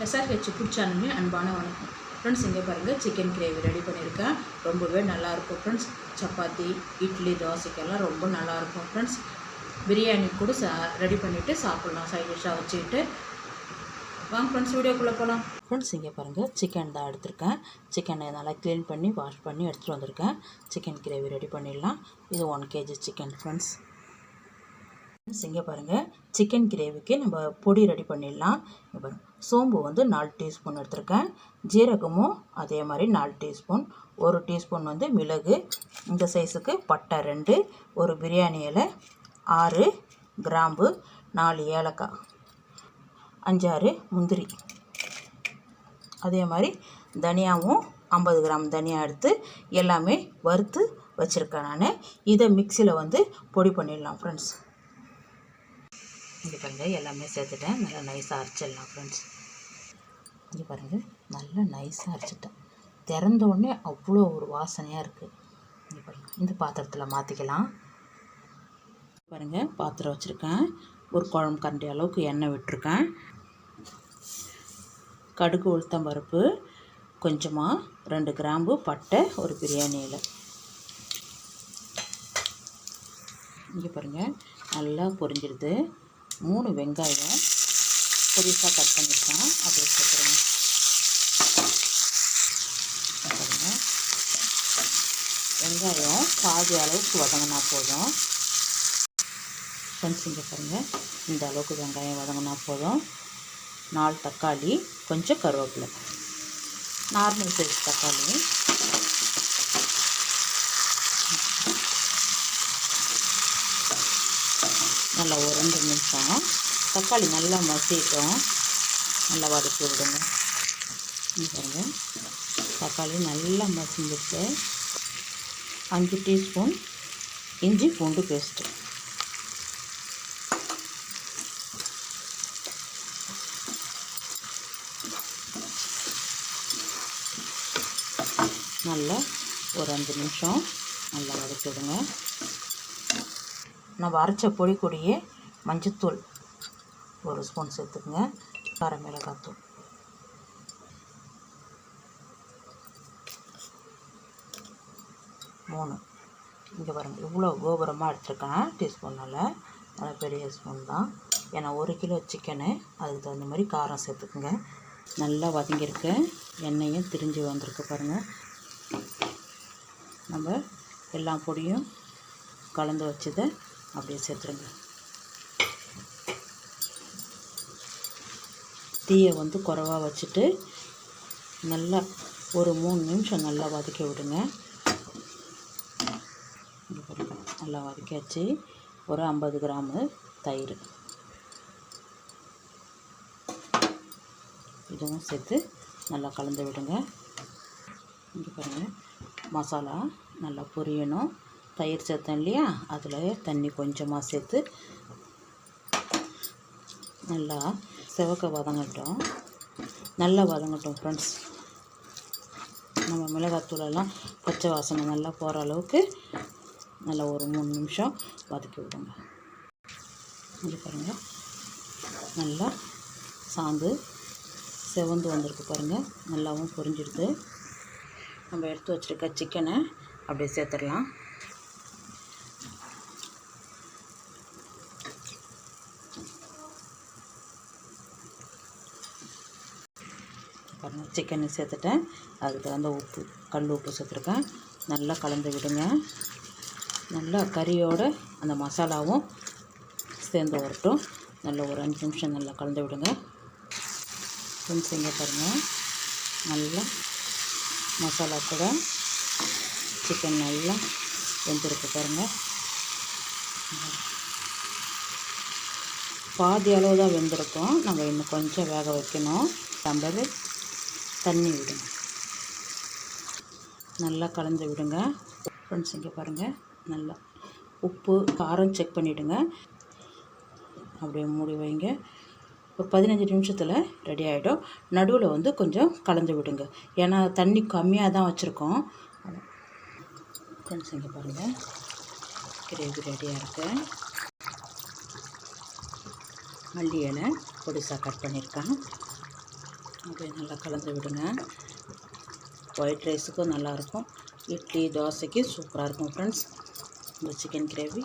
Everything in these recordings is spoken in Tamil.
SRH ஃபுட் சேனலுமே அன்பான வணக்கம் ஃப்ரெண்ட்ஸ். இங்கே பாருங்கள், சிக்கன் கிரேவி ரெடி பண்ணியிருக்கேன். ரொம்பவே நல்லாயிருக்கும் ஃப்ரெண்ட்ஸ். சப்பாத்தி, இட்லி, தோசைக்கெல்லாம் ரொம்ப நல்லாயிருக்கும் ஃப்ரெண்ட்ஸ். பிரியாணி கூட ரெடி பண்ணிவிட்டு சாப்பிட்லாம், சைட் டிஷ்ஷாக வச்சுக்கிட்டு. வாங்க ஃப்ரெண்ட்ஸ், வீடியோக்குள்ளே போகலாம். ஃப்ரெண்ட்ஸ், இங்கே பாருங்கள், சிக்கன் தான் எடுத்திருக்கேன். சிக்கனை நல்லா க்ளீன் பண்ணி வாஷ் பண்ணி எடுத்துகிட்டு வந்திருக்கேன். சிக்கன் கிரேவி ரெடி பண்ணிடலாம். இது 1 kg சிக்கன் ஃப்ரெண்ட்ஸ். இங்கே பாருங்கள், சிக்கன் கிரேவிக்கு நம்ம பொடி ரெடி பண்ணிடலாம். இங்கே பாருங்கள், சோம்பு வந்து 4 டீஸ்பூன் எடுத்திருக்கேன். ஜீரகமும் அதே மாதிரி 4 டீஸ்பூன். 1 டீஸ்பூன் வந்து மிளகு, இந்த சைஸுக்கு பட்டை 2, ஒரு பிரியாணி இலை, 6 கிராம்பு, 4 ஏலக்காய், 5-6 முந்திரி. அதே மாதிரி தனியாவும் 50 கிராம் தனியா எடுத்து எல்லாமே வறுத்து வச்சுருக்கேன் நான். இதை மிக்சியில் வந்து பொடி பண்ணிடலாம் ஃப்ரெண்ட்ஸ். இங்கே பாருங்கள், எல்லாமே சேர்த்துட்டேன். நல்லா நைஸாக அரைச்சிடலாம் ஃப்ரெண்ட்ஸ். இங்கே பாருங்கள், நல்லா நைஸாக அரைச்சிட்டேன். திறந்த உடனே அவ்வளோ ஒரு வாசனையாக இருக்குது. இங்கே பாருங்கள், இந்த பாத்திரத்தில் மாற்றிக்கலாம். பாருங்கள், பாத்திரம் வச்சுருக்கேன். ஒரு குழம்பு கரண்டி அளவுக்கு எண்ணெய் விட்டுருக்கேன். கடுகு, உளுத்தம் பருப்பு கொஞ்சமாக, 2 கிராம்பு, பட்டை, ஒரு பிரியாணி இலை. இங்கே பாருங்கள், நல்லா பொரிஞ்சிடுது. 3 வெங்காயம் பொடிசாக கட் பண்ணியிருக்கேன், அப்படியே சேர்த்துருங்க. பாருங்கள், வெங்காயம் பாதி அளவுக்கு வதங்கினா போதும் ஃப்ரெண்ட்ஸ். இங்கே பாருங்கள், இந்த அளவுக்கு வெங்காயம் வதங்கினா போதும். 4 தக்காளி, கொஞ்சம் கருவேப்பிலை, நார்மல் சைஸ் தக்காளி. நல்லா ஒரு 2 நிமிஷம் தக்காளி நல்லா மசிட்டோம், நல்லா வதக்கி விடுங்க. பாருங்கள், தக்காளி நல்லா மசிஞ்சிட்டு 5 டீஸ்பூன் இஞ்சி பூண்டு பேஸ்ட்டு, நல்லா ஒரு 5 நிமிஷம் நல்லா வதக்கி விடுங்க. நம்ம அரைச்ச பொடி கூடியே மஞ்சத்தூள் 1 ஸ்பூன் சேர்த்துக்குங்க. கார மிளகாத்தூள், மூணு. இங்கே பாருங்கள், இவ்வளோ கோபுரமாக எடுத்துருக்கேன் டீஸ்பூனால். நல்லா பெரிய ஸ்பூன் தான், ஏன்னா 1 கிலோ சிக்கனு, அதுக்கு தகுந்த மாதிரி காரம் சேர்த்துக்குங்க. நல்லா வதங்கியிருக்கு, எண்ணெயும் திரிஞ்சு வந்திருக்கு பாருங்கள். நம்ம எல்லா பொடியும் கலந்து வச்சதை அப்படியே சேர்த்துருங்க. தீயை வந்து குறைவாக வச்சுட்டு நல்லா ஒரு 3 நிமிஷம் நல்லா வதக்கி விடுங்க. நல்லா வதக்கியாச்சு. ஒரு 50 கிராமு தயிர், இதுவும் சேர்த்து நல்லா கலந்து விடுங்க. இங்கே பாருங்கள், மசாலா நல்லா பொரியணும். தயிர் சேர்த்தேன் இல்லையா, அதில் தண்ணி கொஞ்சமாக சேர்த்து நல்லா செவக்க வதங்கட்டும். நல்லா வதங்கட்டும் ஃப்ரெண்ட்ஸ். நம்ம மிளகாத்தூளெல்லாம் பச்சை வாசனை நல்லா போகிற அளவுக்கு நல்லா ஒரு 3 நிமிஷம் வதக்கி விடுங்க. இங்கே பாருங்கள், நல்லா சாந்து செவந்து வந்திருக்கு பாருங்கள். நல்லாவும் பொரிஞ்சிடுது. நம்ம எடுத்து வச்சுருக்க சிக்கனை அப்படியே சேர்த்துடலாம். பாருங்கள், சிக்கனை சேர்த்துட்டேன். அதுக்கு தகுந்த உப்பு, கல் உப்பு சேர்த்துருக்கேன். நல்லா கலந்து விடுங்க. நல்லா கறியோடு அந்த மசாலாவும் சேர்ந்து வரட்டும். நல்லா ஒரு 5 நிமிஷம் நல்லா கலந்து விடுங்க ஃப்ரெண்ட்ஸ். இங்கே பாருங்கள், நல்லா மசாலா கூட சிக்கன் நல்லா வெந்திருக்கு பாருங்கள். பாதி அளவு தான் வெந்திருக்கும், நம்ம இன்னும் கொஞ்சம் வேக வைக்கணும். டம்ளர் தண்ணி விடுங்க, நல்லா கலந்து விடுங்க ஃப்ரெண்ட்ஸ். இங்கே பாருங்கள், நல்லா உப்பு காரம் செக் பண்ணிவிடுங்க. அப்படியே மூடி வைங்க. ஒரு 15 நிமிஷத்தில் ரெடி ஆகிடும். நடுவில் வந்து கொஞ்சம் கலந்து விடுங்க, ஏன்னா தண்ணி கம்மியாக தான் வச்சுருக்கோம் ஃப்ரெண்ட்ஸ். இங்கே பாருங்கள், கிரேவி ரெடியாக இருக்குது. மல்லி இலை பொடிசாக கட் பண்ணியிருக்கேன். அதை நல்லா கலந்து விடுங்க. ஒயிட் ரைஸுக்கும் நல்லாயிருக்கும், இட்லி தோசைக்கு சூப்பராக இருக்கும் ஃப்ரெண்ட்ஸ் இந்த சிக்கன் கிரேவி.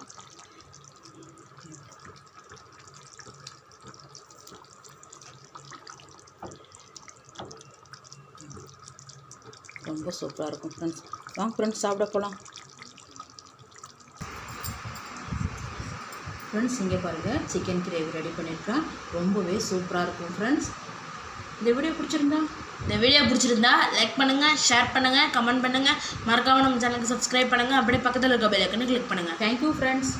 ரொம்ப சூப்பராக இருக்கும் ஃப்ரெண்ட்ஸ். வாங்க ஃப்ரெண்ட்ஸ் சாப்பிட போகலாம். ஃப்ரெண்ட்ஸ் இங்கே பாருங்கள் சிக்கன் கிரேவி ரெடி பண்ணியிருக்கேன். ரொம்பவே சூப்பராக இருக்கும் ஃப்ரெண்ட்ஸ். இந்த வீடியோ பிடிச்சிருந்தா லைக் பண்ணுங்கள், ஷேர் பண்ணுங்கள், கமெண்ட் பண்ணுங்கள், மறக்காமல் நம்ம சேனலுக்கு சப்ஸ்கிரைப் பண்ணுங்கள். அப்படியே பக்கத்தில் இருக்க பெல் ஐக்கனை கிளிக் பண்ணுங்கள். Thank you friends.